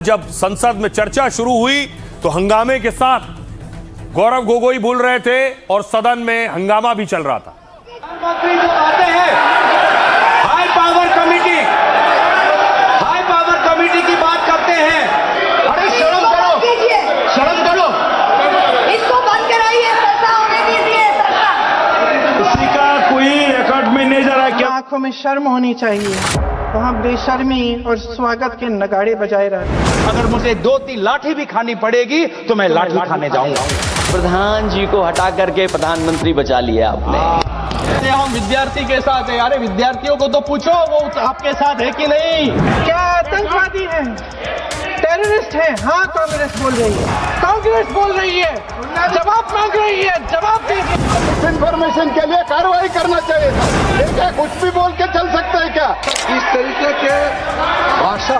जब संसद में चर्चा शुरू हुई तो हंगामे के साथ गौरव गोगोई बोल रहे थे और सदन में हंगामा भी चल रहा था। प्रधानमंत्री जब आते हैं हाई पावर कमेटी की बात करते हैं। अरे शर्म करो, शर्म करो, इसको बंद कराइए, चर्चा होने दीजिए। किसी का कोई रिकॉर्ड में नहीं जा रहा। क्या आंखों में शर्म होनी चाहिए। वहाँ बेशर्मी और स्वागत के नगाड़े बजाए रहे। अगर मुझे 2-3 लाठी भी खानी पड़ेगी तो मैं लाठी खाने जाऊंगा। प्रधान जी को हटा करके प्रधानमंत्री बचा लिया आपने। हम विद्यार्थी के साथ है। अरे विद्यार्थियों को तो पूछो वो आपके साथ है कि नहीं। क्या आतंकवादी है, टेररिस्ट है? हाँ, कांग्रेस बोल रही है, कांग्रेस बोल रही है, जवाब मांग रही है, जवाब दीजिए। इन्फॉर्मेशन के लिए कार्रवाई करना चाहिए था। ये क्या कुछ भी बोल के चल सकते हैं क्या? इस तरीके के भाषा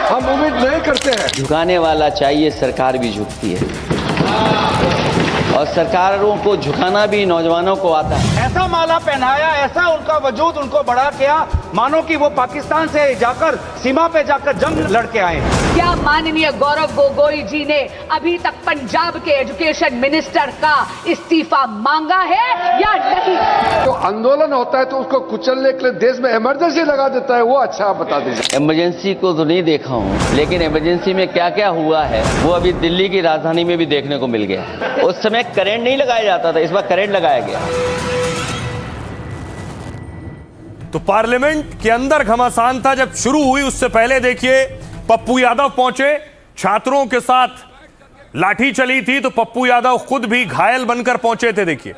हम उम्मीद नहीं करते हैं। झुकाने वाला चाहिए, सरकार भी झुकती है और सरकारों को झुकाना भी नौजवानों को आता है। ऐसा माला पहनाया, ऐसा उनका वजूद उनको बढ़ा किया मानो कि वो पाकिस्तान से जाकर सीमा पे जाकर जंग लड़के आए। क्या माननीय गौरव गोगोई जी ने अभी तक पंजाब के एजुकेशन मिनिस्टर का इस्तीफा मांगा है या नहीं? तो आंदोलन होता है तो उसको कुचलने के लिए देश में इमरजेंसी लगा देता है, वो अच्छा आप बता दीजिए। इमरजेंसी को तो नहीं देखा हूँ, लेकिन इमरजेंसी में क्या क्या हुआ है वो अभी दिल्ली की राजधानी में भी देखने को मिल गया। उस समय करंट नहीं लगाया जाता था, इस बार करंट लगाया गया। तो पार्लियामेंट के अंदर घमासान था जब शुरू हुई। उससे पहले देखिए पप्पू यादव पहुंचे, छात्रों के साथ लाठी चली थी तो पप्पू यादव खुद भी घायल बनकर पहुंचे थे। देखिए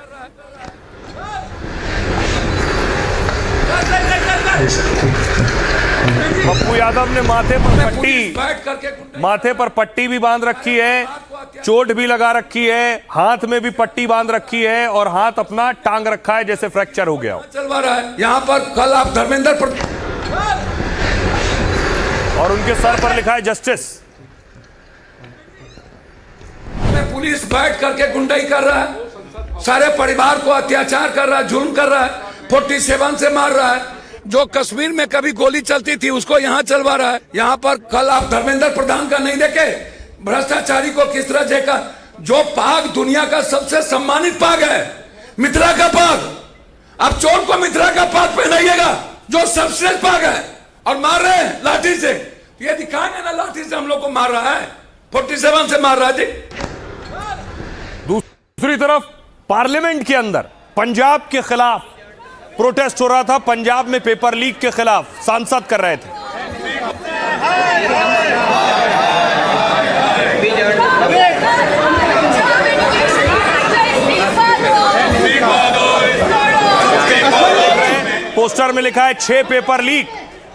पप्पू यादव ने माथे पर पट्टी भी बांध रखी है, चोट भी लगा रखी है, हाथ में भी पट्टी बांध रखी है और हाथ अपना टांग रखा है जैसे फ्रैक्चर हो गया हो। चलवा रहा है यहाँ पर। कल आप धर्मेंद्र और उनके सर पर लिखा है जस्टिस। पुलिस बैठ करके गुंडाई कर रहा है, सारे परिवार को अत्याचार कर रहा है, जुल्म कर रहा है, 47 से मार रहा है। जो कश्मीर में कभी गोली चलती थी उसको यहाँ चलवा रहा है। यहाँ पर कल आप धर्मेंद्र प्रधान का नहीं देखे, भ्रष्टाचारी को किस तरह देखा। जो पाग दुनिया का सबसे सम्मानित पाग है, मित्रा का पाग, आप चोर को मित्रा का पाग पहनाइएगा जो सर्वश्रेष्ठ पाग है, और मार रहे हैं लाठी से। ये दिखाएंगे ना, लाठी से हम लोग को मार रहा है, 47 से मार रहा है जी। दूसरी तरफ पार्लियामेंट के अंदर पंजाब के खिलाफ प्रोटेस्ट हो रहा था। पंजाब में पेपर लीक के खिलाफ सांसद कर रहे थे। पोस्टर में लिखा है 6 पेपर लीक।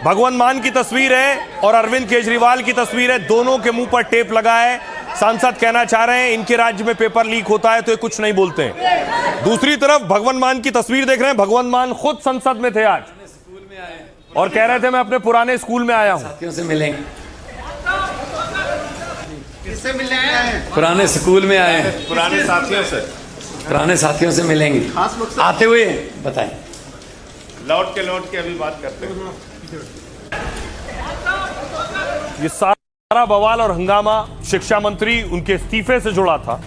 भगवंत मान की तस्वीर है और अरविंद केजरीवाल की तस्वीर है, दोनों के मुंह पर टेप लगा है। सांसद कहना चाह रहे हैं इनके राज्य में पेपर लीक होता है तो ये कुछ नहीं बोलते हैं। दूसरी तरफ भगवंत मान की तस्वीर देख रहे हैं। भगवंत मान खुद संसद में थे आज और कह रहे थे मैं अपने पुराने स्कूल में आया हूं। साथियों से मिलेंगे, किससे मिलने आए हैं? पुराने स्कूल में आए हैं, पुराने साथियों से मिलेंगे। आते हुए बताएं। लौट के अभी बात करते हैं। ये सारा बवाल और हंगामा शिक्षा मंत्री उनके इस्तीफे से जुड़ा था।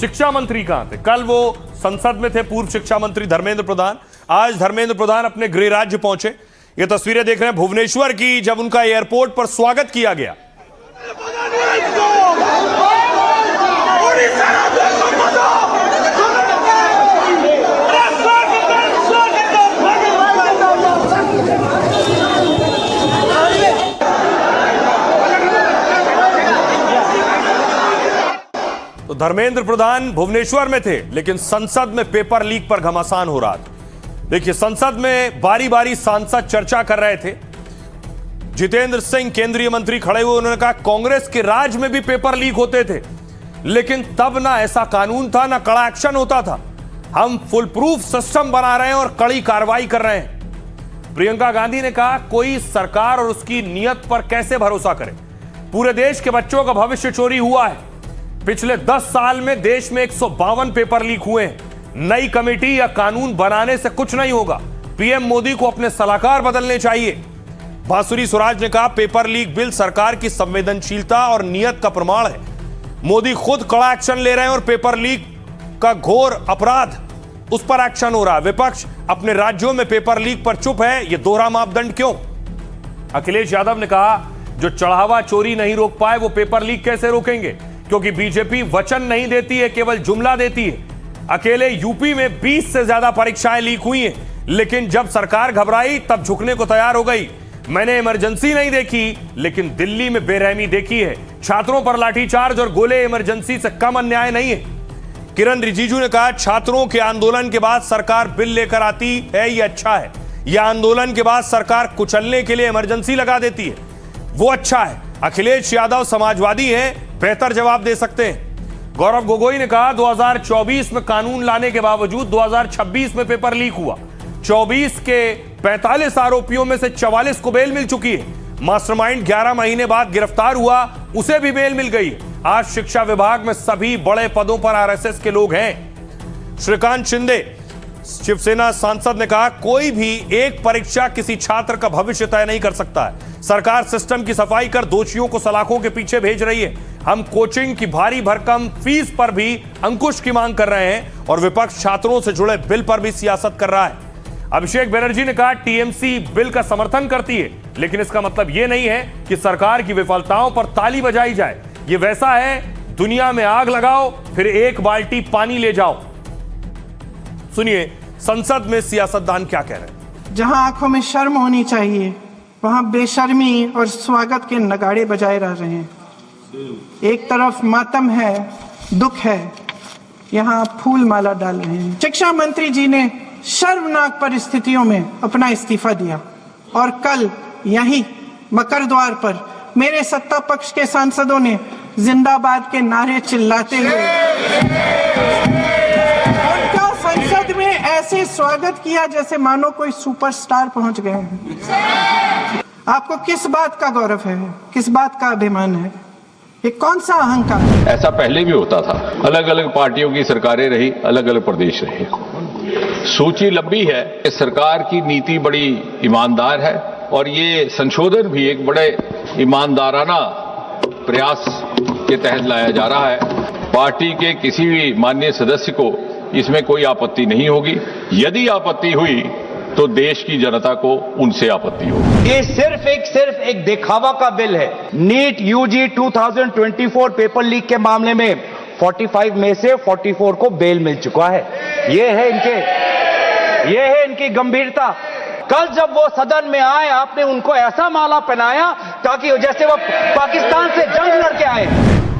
शिक्षा मंत्री कहां थे? कल वो संसद में थे, पूर्व शिक्षा मंत्री धर्मेंद्र प्रधान। आज धर्मेंद्र प्रधान अपने गृह राज्य पहुंचे। ये तस्वीरें देख रहे हैं भुवनेश्वर की, जब उनका एयरपोर्ट पर स्वागत किया गया। तो धर्मेंद्र प्रधान भुवनेश्वर में थे, लेकिन संसद में पेपर लीक पर घमासान हो रहा था। देखिए संसद में बारी बारी सांसद चर्चा कर रहे थे। जितेंद्र सिंह केंद्रीय मंत्री खड़े हुए, उन्होंने कहा कांग्रेस के राज में भी पेपर लीक होते थे, लेकिन तब ना ऐसा कानून था ना कड़ा एक्शन होता था। हम फुल प्रूफ सिस्टम बना रहे हैं और कड़ी कार्रवाई कर रहे हैं। प्रियंका गांधी ने कहा कोई सरकार और उसकी नीयत पर कैसे भरोसा करे। पूरे देश के बच्चों का भविष्य चोरी हुआ है। पिछले 10 साल में देश में 152 पेपर लीक हुए हैं। नई कमेटी या कानून बनाने से कुछ नहीं होगा। पीएम मोदी को अपने सलाहकार बदलने चाहिए। बांसुरी स्वराज ने कहा पेपर लीक बिल सरकार की संवेदनशीलता और नियत का प्रमाण है। मोदी खुद कड़ा एक्शन ले रहे हैं और पेपर लीक का घोर अपराध उस पर एक्शन हो रहा है। विपक्ष अपने राज्यों में पेपर लीक पर चुप है, यह दोहरा मापदंड क्यों? अखिलेश यादव ने कहा जो चढ़ावा चोरी नहीं रोक पाए वो पेपर लीक कैसे रोकेंगे, क्योंकि बीजेपी वचन नहीं देती है, केवल जुमला देती है। अकेले यूपी में 20 से ज्यादा परीक्षाएं लीक हुई हैं, लेकिन जब सरकार घबराई तब झुकने को तैयार हो गई। मैंने इमरजेंसी नहीं देखी, लेकिन दिल्ली में बेरहमी देखी है। छात्रों पर लाठीचार्ज और गोले इमरजेंसी से कम अन्याय नहीं है। किरण रिजिजू ने कहा छात्रों के आंदोलन के बाद सरकार बिल लेकर आती है, यह अच्छा है। यह आंदोलन के बाद सरकार कुचलने के लिए इमरजेंसी लगा देती है, वो अच्छा है। अखिलेश यादव समाजवादी हैं, बेहतर जवाब दे सकते हैं। गौरव गोगोई ने कहा 2024 में कानून लाने के बावजूद 2026 में पेपर लीक हुआ। 24 के 45 आरोपियों में से 44 को बेल मिल चुकी है। मास्टरमाइंड 11 महीने बाद गिरफ्तार हुआ, उसे भी बेल मिल गई। आज शिक्षा विभाग में सभी बड़े पदों पर आरएसएस के लोग हैं। श्रीकांत शिंदे शिवसेना सांसद ने कहा कोई भी एक परीक्षा किसी छात्र का भविष्य तय नहीं कर सकता है। सरकार सिस्टम की सफाई कर दोषियों को सलाखों के पीछे भेज रही है। हम कोचिंग की भारी भरकम फीस पर भी अंकुश की मांग कर रहे हैं और विपक्ष छात्रों से जुड़े बिल पर भी सियासत कर रहा है। अभिषेक बनर्जी ने कहा टीएमसी बिल का समर्थन करती है, लेकिन इसका मतलब यह नहीं है कि सरकार की विफलताओं पर ताली बजाई जाए। यह वैसा है दुनिया में आग लगाओ फिर एक बाल्टी पानी ले जाओ। सुनिए संसद में सियासतदान क्या कह रहे हैं। जहां आंखों में शर्म होनी चाहिए वहां बेशर्मी और स्वागत के नगाड़े बजाए रह रहे हैं। एक तरफ मातम है, दुख है, यहाँ फूल माला डाल रहे हैं। शिक्षा मंत्री जी ने शर्मनाक परिस्थितियों में अपना इस्तीफा दिया और कल यहीं मकर द्वार पर मेरे सत्ता पक्ष के सांसदों ने जिंदाबाद के नारे चिल्लाते हुए उनका संसद में ऐसे स्वागत किया जैसे मानो कोई सुपरस्टार पहुंच गए हैं। आपको किस बात का गौरव है, किस बात का अभिमान है, ये कौन सा अहंकार है? ऐसा पहले भी होता था, अलग अलग पार्टियों की सरकारें रही, अलग अलग प्रदेश रहे। सूची लंबी है। सरकार की नीति बड़ी ईमानदार है और ये संशोधन भी एक बड़े ईमानदाराना प्रयास के तहत लाया जा रहा है। पार्टी के किसी भी माननीय सदस्य को इसमें कोई आपत्ति नहीं होगी। यदि आपत्ति हुई तो देश की जनता को उनसे आपत्ति होगी। ये सिर्फ एक दिखावा का बिल है। नीट यूजी 2024 पेपर लीक के मामले में 45 में से 44 को बेल मिल चुका है। ये है इनकी गंभीरता। कल जब वो सदन में आए आपने उनको ऐसा माला पहनाया ताकि जैसे वो पाकिस्तान से जंग लड़के आए।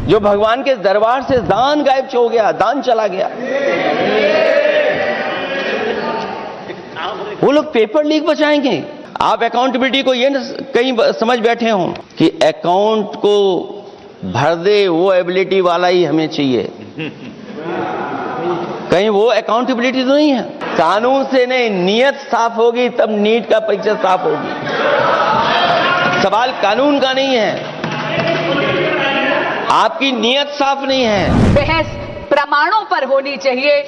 जो भगवान के दरबार से दान गायब हो गया, दान चला गया। वो लोग पेपर लीक बचाएंगे। आप अकाउंटेबिलिटी को ये कहीं समझ बैठे हो कि अकाउंट को भर दे वो एबिलिटी वाला ही हमें चाहिए। कहीं वो अकाउंटेबिलिटी तो नहीं है। कानून से नहीं, नियत साफ होगी तब नीट का परीक्षा साफ होगी। सवाल कानून का नहीं है, आपकी नियत साफ नहीं है। बहस प्रमाणों पर होनी चाहिए,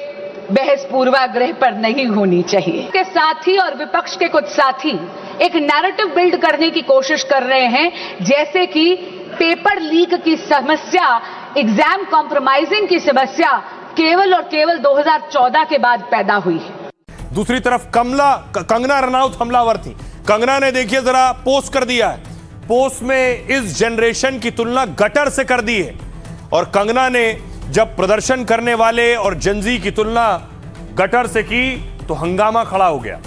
बहस पूर्वाग्रह पर नहीं होनी चाहिए। के साथी और विपक्ष के कुछ साथी एक नैरेटिव बिल्ड करने की कोशिश कर रहे हैं, जैसे कि पेपर लीक की समस्या, एग्जाम कॉम्प्रोमाइजिंग की समस्या केवल और केवल 2014 के बाद पैदा हुई है। दूसरी तरफ कंगना रनौत हमलावर थी। कंगना ने देखिए जरा पोस्ट कर दिया है। पोस्ट में इस जनरेशन की तुलना गटर से कर दी है और कंगना ने जब प्रदर्शन करने वाले और जनजी की तुलना गटर से की तो हंगामा खड़ा हो गया।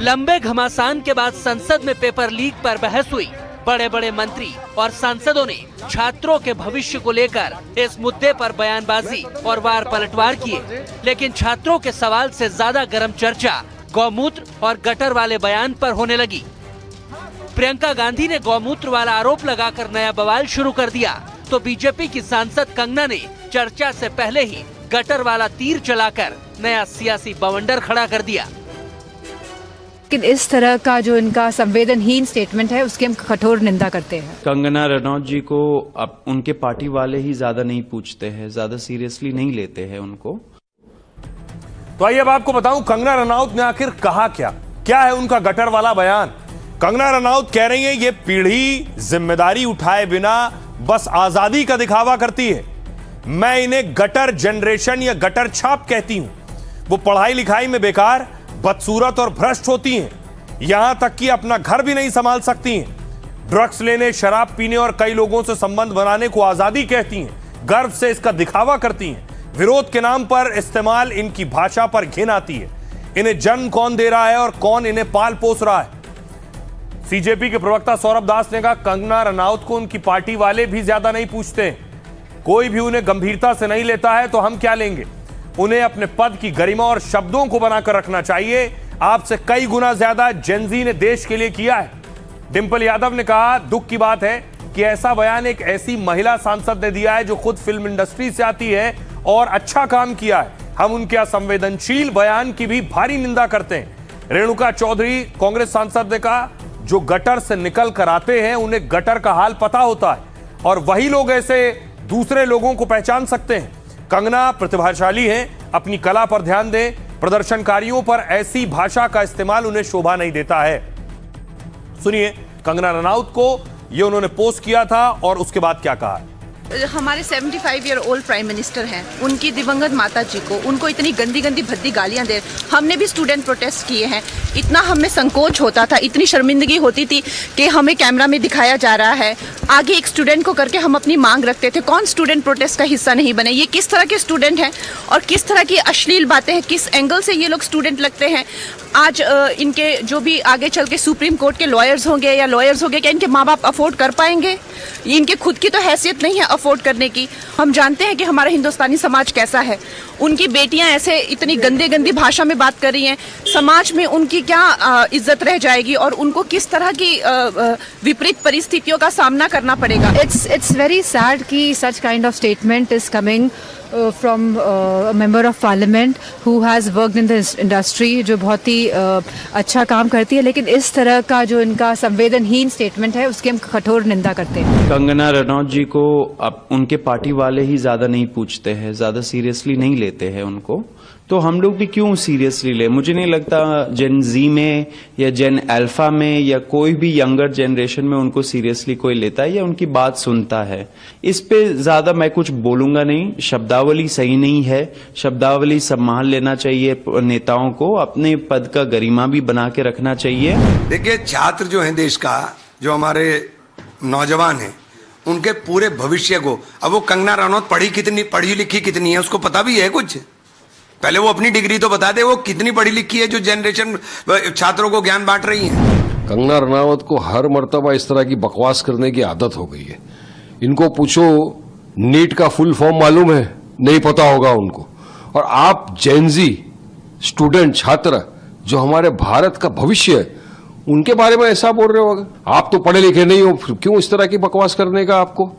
लंबे घमासान के बाद संसद में पेपर लीक पर बहस हुई। बड़े बड़े मंत्री और सांसदों ने छात्रों के भविष्य को लेकर इस मुद्दे पर बयानबाजी और वार पलटवार किए, लेकिन छात्रों के सवाल से ज्यादा गर्म चर्चा गौमूत्र और गटर वाले बयान पर होने लगी। प्रियंका गांधी ने गौमूत्र वाला आरोप लगाकर नया बवाल शुरू कर दिया, तो बीजेपी की सांसद कंगना ने चर्चा से पहले ही गटर वाला तीर चलाकर नया सियासी बवंडर खड़ा कर दिया। लेकिन इस तरह का जो इनका संवेदनहीन स्टेटमेंट है उसकी हम कठोर निंदा करते हैं। कंगना रनौत जी को अब उनके पार्टी वाले ही ज्यादा नहीं पूछते हैं, ज्यादा सीरियसली नहीं लेते हैं उनको। तो आइए अब आपको बताऊं कंगना रनौत ने आखिर कहा क्या। क्या है उनका गटर वाला बयान? कंगना रनौत कह रही है ये पीढ़ी जिम्मेदारी उठाए बिना बस आजादी का दिखावा करती है। मैं इन्हें गटर जनरेशन या गटर छाप कहती हूं। वो पढ़ाई लिखाई में बेकार, बदसूरत और भ्रष्ट होती हैं। यहां तक कि अपना घर भी नहीं संभाल सकती हैं। ड्रग्स लेने, शराब पीने और कई लोगों से संबंध बनाने को आजादी कहती हैं। गर्व से इसका दिखावा करती हैं। विरोध के नाम पर इस्तेमाल इनकी भाषा पर घिन आती है। इन्हें जन्म कौन दे रहा है और कौन इन्हें पाल पोस रहा है? सीजेपी के प्रवक्ता सौरभ दास ने कहा कंगना रनौत को उनकी पार्टी वाले भी ज्यादा नहीं पूछते। कोई भी उन्हें गंभीरता से नहीं लेता है तो हम क्या लेंगे? उन्हें अपने पद की गरिमा और शब्दों को बनाकर रखना चाहिए। आपसे कई गुना ज्यादा जेनजी ने देश के लिए किया है। डिंपल यादव ने कहा दुख की बात है कि ऐसा बयान एक ऐसी महिला सांसद ने दिया है जो खुद फिल्म इंडस्ट्री से आती है और अच्छा काम किया है। हम उनके असंवेदनशील बयान की भी भारी निंदा करते हैं। रेणुका चौधरी कांग्रेस सांसद ने कहा जो गटर से निकल कर आते हैं उन्हें गटर का हाल पता होता है और वही लोग ऐसे दूसरे लोगों को पहचान सकते हैं। कंगना प्रतिभाशाली हैं, अपनी कला पर ध्यान दें। प्रदर्शनकारियों पर ऐसी भाषा का इस्तेमाल उन्हें शोभा नहीं देता है। सुनिए कंगना रनौत को, ये उन्होंने पोस्ट किया था और उसके बाद क्या कहा। हमारे 75 ईयर ओल्ड प्राइम मिनिस्टर हैं, उनकी दिवंगत माता जी को उनको इतनी गंदी गंदी भद्दी गालियां दे। हमने भी स्टूडेंट प्रोटेस्ट किए हैं। इतना हमें संकोच होता था, इतनी शर्मिंदगी होती थी कि हमें कैमरा में दिखाया जा रहा है, आगे एक स्टूडेंट को करके हम अपनी मांग रखते थे। कौन स्टूडेंट प्रोटेस्ट का हिस्सा नहीं बने? ये किस तरह के स्टूडेंट हैं और किस तरह की अश्लील बातें हैं, किस एंगल से ये लोग स्टूडेंट लगते हैं। आज इनके जो भी आगे चल के सुप्रीम कोर्ट के लॉयर्स होंगे या लॉयर्स होंगे, क्या इनके माँ बाप अफोर्ड कर पाएंगे? इनके खुद की तो हैसियत नहीं है अफोर्ड करने की। हम जानते हैं कि हमारा हिंदुस्तानी समाज कैसा है। उनकी बेटियां ऐसे इतनी गंदे गंदी भाषा में बात कर रही हैं, समाज में उनकी क्या इज्जत रह जाएगी और उनको किस तरह की विपरीत परिस्थितियों का सामना करना पड़ेगा। It's very sad कि such kind of statement is coming from a member of parliament who has worked in the industry, जो बहुत ही अच्छा काम करती है, लेकिन इस तरह का जो इनका संवेदनहीन स्टेटमेंट है उसकी हम कठोर निंदा करते हैं। कंगना रनौत जी को अब उनके पार्टी वाले ही ज्यादा नहीं पूछते हैं, ज्यादा सीरियसली नहीं लेते हैं उनको, तो हम लोग भी क्यों सीरियसली ले? मुझे नहीं लगता जेन जी में या जेन अल्फा में या कोई भी यंगर जनरेशन में उनको सीरियसली कोई लेता है या उनकी बात सुनता है। इस पे ज्यादा मैं कुछ बोलूंगा नहीं। शब्दावली सही नहीं है, शब्दावली संभाल लेना चाहिए। नेताओं को अपने पद का गरिमा भी बना के रखना चाहिए। देखिए, छात्र जो है देश का, जो हमारे नौजवान हैं, उनके पूरे भविष्य को, अब वो कंगना रनौत पढ़ी लिखी कितनी है उसको पता भी है कुछ? पहले वो अपनी डिग्री तो बता दे, वो कितनी पढ़ी लिखी है जो जनरेशन छात्रों को ज्ञान बांट रही है। कंगना रनौत को हर मर्तबा इस तरह की बकवास करने की आदत हो गई है। इनको पूछो नीट का फुल फॉर्म मालूम है? नहीं पता होगा उनको। और आप जेनजी स्टूडेंट, छात्र जो हमारे भारत का भविष्य है, उनके बारे में ऐसा बोल रहे हो? आप तो पढ़े लिखे नहीं हो, क्यों इस तरह की बकवास करने का आपको?